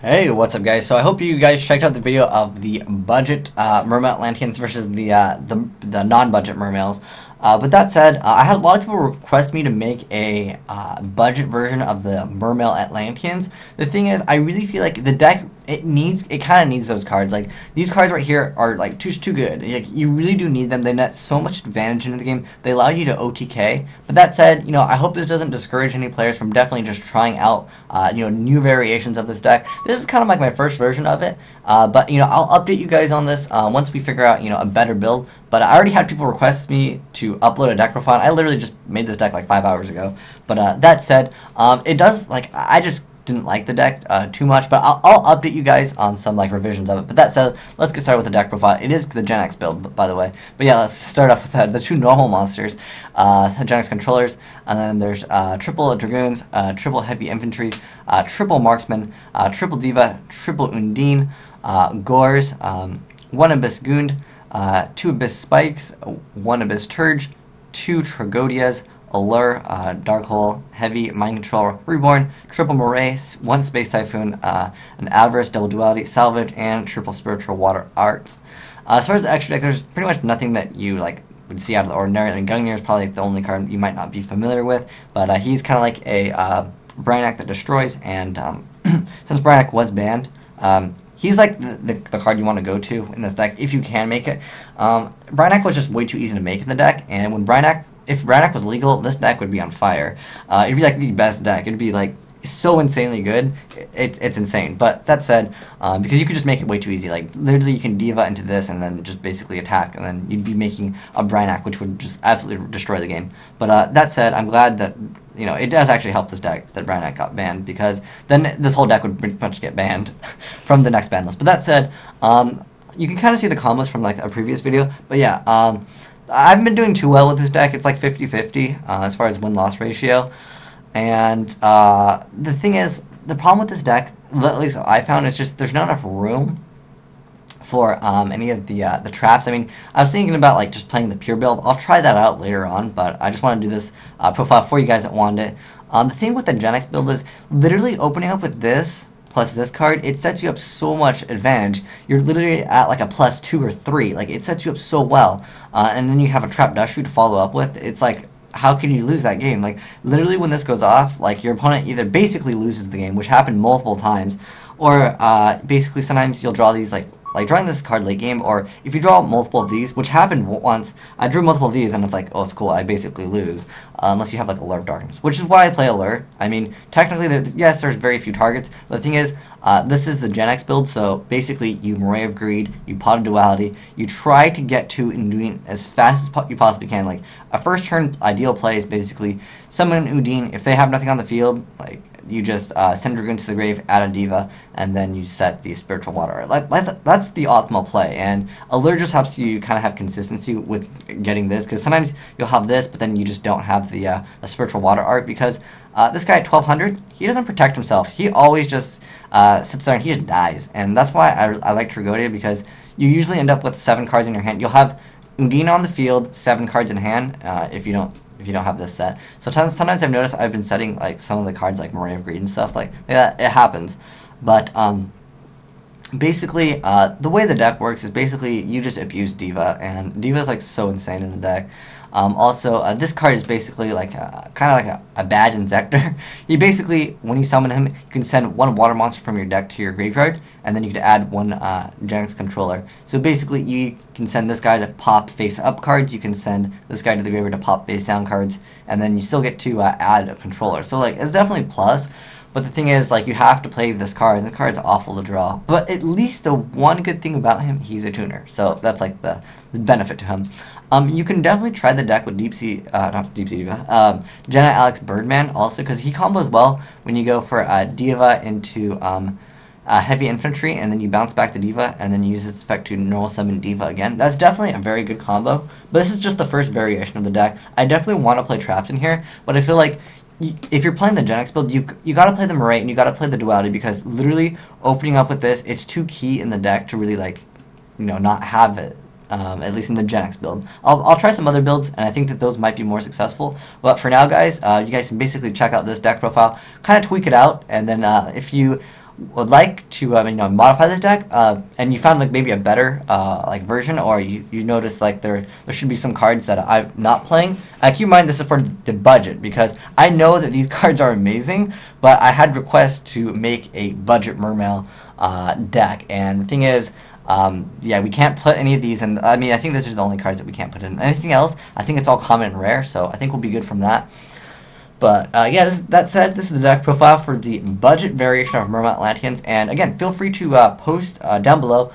Hey, what's up, guys? So I hope you guys checked out the video of the budget Mermail Atlantians versus the non-budget Mermails. But that said, I had a lot of people request me to make a budget version of the Mermail Atlantians. The thing is, I really feel like the deck it kind of needs those cards. Like these cards right here are like too good. Like you really do need them. They net so much advantage into the game. They allow you to OTK. But that said, I hope this doesn't discourage any players from definitely just trying out new variations of this deck. This is kind of like my first version of it. But I'll update you guys on this once we figure out a better build. But I already had people request me to upload a deck profile. I literally just made this deck like 5 hours ago. But that said, it does I just didn't like the deck too much, but I'll update you guys on some revisions of it. But that said, let's get started with the deck profile. It is the Gen X build, by the way. But yeah, let's start off with the two normal monsters, the Gen X controllers, and then there's triple Dragoons, triple Heavy Infantries, triple Marksman, triple Diva, triple Undine, Gores, one Abyss Gund, two Abyss Spikes, one Abyss Turge, two Tragodias, Allure, Dark Hole, Heavy, Mind Control, Reborn, Triple Moray, one Space Typhoon, an Avarice, Double Duality, Salvage, and Triple Spiritual Water Arts. As far as the extra deck, there's pretty much nothing that you would see out of the ordinary. I mean, Gungnir is probably the only card you might not be familiar with, but he's kind of like a Brainiac that destroys, and since Brainiac was banned, he's like the card you want to go to in this deck if you can make it. Brainiac was just way too easy to make in the deck, and if Brainiac was legal, this deck would be on fire. It'd be like the best deck. It'd be like so insanely good. It's insane. But that said, because you could just make it way too easy. Like literally, you can Diva into this and then just basically attack, and then you'd be making a Brainiac, which would just absolutely destroy the game. But that said, I'm glad that it does actually help this deck that Brainiac got banned, because then this whole deck would pretty much get banned from the next ban list. But that said, you can kind of see the combos from a previous video. But yeah, I haven't been doing too well with this deck. It's like 50-50 as far as win-loss ratio. And the thing is, the problem with this deck, at least I found, is just there's not enough room for any of the traps. I mean, I was thinking about just playing the pure build. I'll try that out later on, but I just want to do this profile for you guys that wanted it. The thing with the Gen X build is literally opening up with this plus this card, it sets you up so much advantage. You're literally at a +2 or 3. It sets you up so well. And then you have a Trap Dushu to follow up with. It's how can you lose that game? Literally when this goes off, your opponent either basically loses the game, which happened multiple times, or basically sometimes you'll draw these drawing this card late game, or if you draw multiple of these, which happened once, I drew multiple of these and it's oh, it's cool, I basically lose, unless you have Allure of Darkness, which is why I play Allure. I mean, technically, yes, there's very few targets, but the thing is, this is the Gen X build, so basically you Moray of Greed, you Pot of Duality, you try to get to Undine as fast as you possibly can. A first turn ideal play is basically summon Undine. If they have nothing on the field, you just send Dragoon to the grave, add a Diva, and then you set the Spiritual Water. That's the optimal play, and Allure just helps you kind of have consistency with getting this, because sometimes you'll have this, but then you just don't have the Spiritual Water art, because this guy at 1200, he doesn't protect himself. He always just sits there and he just dies, and that's why I like Tragodia, because you usually end up with 7 cards in your hand. You'll have Undine on the field, 7 cards in hand, if you don't have this set. So sometimes I've noticed I've been setting some of the cards Moray of Greed and stuff yeah, it happens. But basically the way the deck works is basically you just abuse Diva, and Diva is so insane in the deck. Also, this card is basically kind of a bad Inzector. He basically, when you summon him, you can send 1 water monster from your deck to your graveyard, and then you could add 1 Gen X controller. So basically, you can send this guy to pop face-up cards, you can send this guy to the graveyard to pop face-down cards, and then you still get to add a controller. So it's definitely a plus. But the thing is, you have to play this card, and this card's awful to draw. But at least the one good thing about him, he's a tuner. So that's the benefit to him. You can definitely try the deck with not Deep Sea Diva, Jenna Alex Birdman also, because he combos well when you go for Diva into Heavy Infantry, and then you bounce back the Diva, and then you use this effect to normal summon Diva again. That's definitely a very good combo. But this is just the first variation of the deck. I definitely want to play traps in here, but I feel if you're playing the Gen X build, you gotta play the Moray and you gotta play the Duality, because literally opening up with this, it's too key in the deck to really not have it. At least in the Gen X build. I'll try some other builds, and I think that those might be more successful. But for now, guys, you guys can basically check out this deck profile, kind of tweak it out, and then if you would like to modify this deck, and you found like maybe a better like version, or you notice like there should be some cards that I'm not playing, keep in mind this is for the budget, because I know that these cards are amazing, but I had requests to make a budget Mermail deck, and the thing is, yeah, we can't put any of these in. I mean, I think these are the only cards that we can't put in. Anything else, I think it's all common and rare, so I think we'll be good from that. But yeah, that said, this is the deck profile for the budget variation of Mermail Atlanteans. And again, feel free to post down below.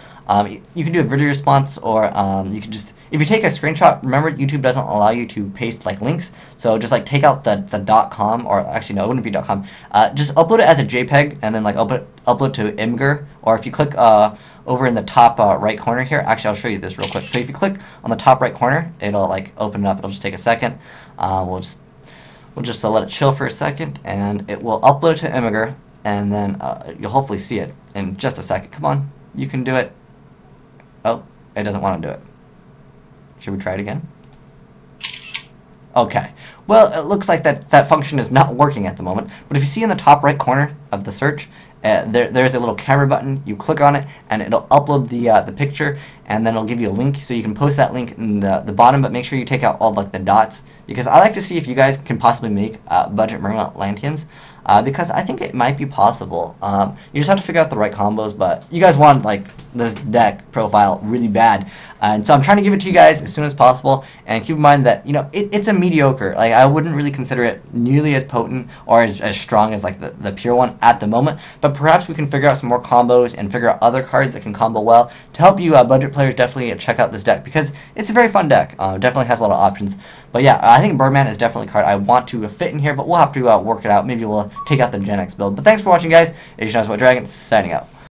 You can do a video response, or you can just, if you take a screenshot, remember YouTube doesn't allow you to paste like links. So just like take out the .com, or actually no, it wouldn't be .com. Just upload it as a JPEG, and then like upload to Imgur. Or if you click over in the top right corner here, actually I'll show you this real quick. So if you click on the top right corner, it'll like open it up. It'll just take a second. We'll just let it chill for a second, and it will upload to Imgur, and then you'll hopefully see it in just a second. Come on, you can do it. Oh, it doesn't want to do it. Should we try it again? Okay. Well, it looks like that function is not working at the moment, but if you see in the top right corner of the search, there's a little camera button. You click on it, and it'll upload the picture, and then it'll give you a link, so you can post that link in the bottom, but make sure you take out all like the dots, because I like to see if you guys can possibly make budget Mermail Atlanteans, because I think it might be possible. You just have to figure out the right combos, but you guys want like this deck profile really bad, and so I'm trying to give it to you guys as soon as possible. And keep in mind that it's a mediocre. Like, I wouldn't really consider it nearly as potent or as strong as like the pure one at the moment, but perhaps we can figure out some more combos and figure out other cards that can combo well to help you budget players definitely check out this deck, because it's a very fun deck. Definitely has a lot of options. But yeah, I think Birdman is definitely a card I want to fit in here, but we'll have to work it out. Maybe we'll take out the Gen X build. But thanks for watching, guys. It's What Dragon, signing out.